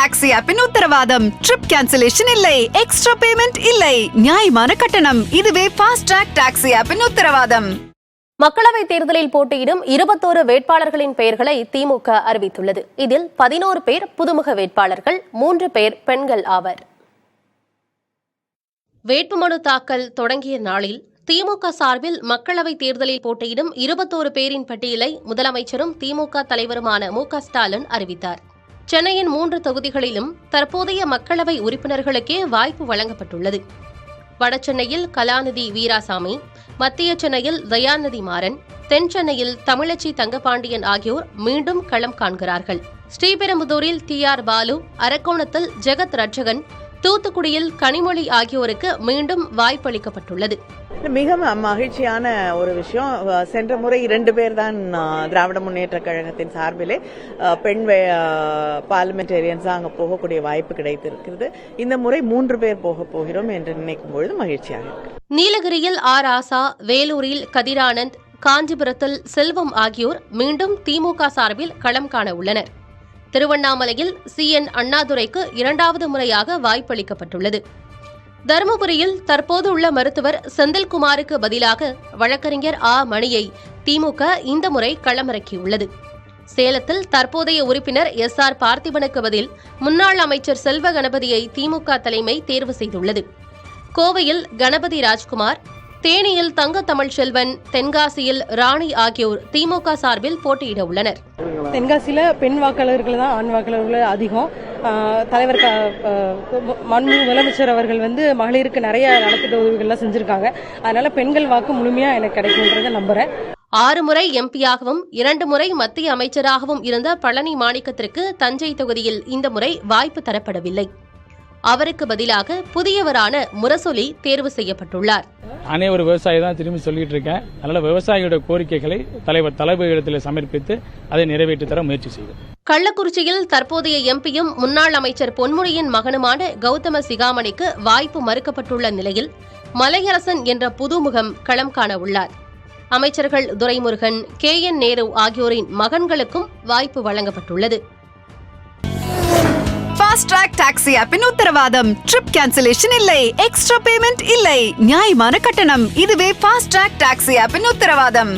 Taxi ஆப்பின் உத்தரவாதம். Trip cancellation இல்லை, extra payment இல்லை, நியாயமான கட்டணம். இதுவே ஃபாஸ்ட் ட்ராக் டாக்ஸி ஆப்பின் உத்தரவாதம். மக்களவைத் தேர்தலில் போட்டியிடும் 21 வேட்பாளர்களின் பெயர்களை திமுக அறிவித்துள்ளது. இதில் 11 பேர் புதுமுக வேட்பாளர்கள், 3 பேர் பெண்கள் ஆவர். வேட்புமனு தாக்கல் தொடங்கிய நாளில் திமுக சார்பில் மக்களவைத் தேர்தலில் போட்டியிடும் 21 பேரின் பட்டியலை முதலமைச்சரும் திமுக தலைவருமான மு.க. ஸ்டாலின் அறிவித்தார். சென்னையின் 3 தொகுதிகளிலும் தற்போதைய மக்களவை உறுப்பினர்களுக்கே வாய்ப்பு வழங்கப்பட்டுள்ளது. வடசென்னையில் கலாநிதி வீராசாமி, மத்திய சென்னையில் தயாநிதி மாறன், தென் சென்னையில் தமிழச்சி தங்கபாண்டியன் ஆகியோர் மீண்டும் களம் காண்கிறார்கள். ஸ்ரீபெரும்புதூரில் டி.ஆர். பாலு, அரக்கோணத்தில் ஜெகத் ரட்சகன், தூத்துக்குடியில் கனிமொழி ஆகியோருக்கு மீண்டும் வாய்ப்பளிக்கப்பட்டுள்ளது. மிக மகிழ்ச்சியான ஒரு விஷயம். சென்ற முறை 2 பேர் தான் திராவிட முன்னேற்ற கழகத்தின் சார்பிலே பெண் பார்லிமெண்டேரியன்ஸா அங்க போகக்கூடிய வாய்ப்பு கிடைத்திருக்கிறது. இந்த முறை 3 பேர் போக போகிறோம் என்று நினைக்கும் பொழுது மகிழ்ச்சியாக இருக்கு. நீலகிரியில் ஆர். ஆசா, வேலூரில் கதிரானந்த், காஞ்சிபுரத்தில் செல்வம் ஆகியோர் மீண்டும் திமுக சார்பில் களம் காண உள்ளனர். திருவண்ணாமலையில் சி.என். அண்ணாதுரைக்கு 2வது முறையாக வாய்ப்பளிக்கப்பட்டுள்ளது. தருமபுரியில் தற்போது உள்ள மருத்துவர் செந்தில்குமாருக்கு பதிலாக வழக்கறிஞர் ஆ. மணியை திமுக இந்த முறை களமிறக்கியுள்ளது. சேலத்தில் தற்போதைய உறுப்பினர் எஸ்.ஆர். பார்த்திபனுக்கு பதில் முன்னாள் அமைச்சர் செல்வ கணபதியை திமுக தலைமை தேர்வு செய்துள்ளது. கோவையில் கணபதி ராஜ்குமார், தேனியில் தங்க தமிழ் செல்வன், தென்காசியில் ராணி ஆகியோர் திமுக சார்பில் போட்டியிட உள்ளனர். தென்காசியில் பெண் வாக்காளர்கள் தான் ஆண் வாக்காளர்கள் அதிகம். தலைவர் முதலமைச்சர் அவர்கள் மகளிருக்கு நிறைய நலத்திட்ட உதவிகள்லாம் செஞ்சிருக்காங்க. அதனால பெண்கள் வாக்கு முழுமையா எனக்கு கிடைக்கும்ன்றத நம்புறேன். 6 முறை எம்பியாகவும் 2 முறை மத்திய அமைச்சராகவும் இருந்த பழனி மாணிக்கத்திற்கு தஞ்சை தொகுதியில் இந்த முறை வாய்ப்பு தரப்படவில்லை. அவருக்கு பதிலாக புதியவரான முரசொலி தேர்வு செய்யப்பட்டுள்ளார். நானே ஒரு விவசாயி தான் திரும்பி சொல்லிட்டு இருக்கேன். அதனால விவசாயியோட கோரிக்கைகளை தலைவர் தளபதியிடத்தில் சமர்ப்பித்து அதை நிறைவேற்றி தர முயற்சி செய்வோம். கள்ளக்குறிச்சியில் தற்போதைய எம்பியும் முன்னாள் அமைச்சர் பொன்முடியின் மகனுமான கௌதம சிகாமணிக்கு வாய்ப்பு மறுக்கப்பட்டுள்ள நிலையில் மலையரசன் என்ற புதுமுகம் களம் காண உள்ளார். அமைச்சர்கள் துரைமுருகன், கே.என். நேரு ஆகியோரின் மகன்களுக்கும் வாய்ப்பு வழங்கப்பட்டுள்ளது. ஃபாஸ்ட் ட்ராக் டாக்ஸி ஆப்பின் உத்தரவாதம். ட்ரிப் கேன்சலேஷன் இல்லை, எக்ஸ்ட்ரா பேமெண்ட் இல்லை, நியாயமான கட்டணம். இதுவே ஃபாஸ்ட் ட்ராக் டாக்ஸி ஆப்பின் உத்தரவாதம்.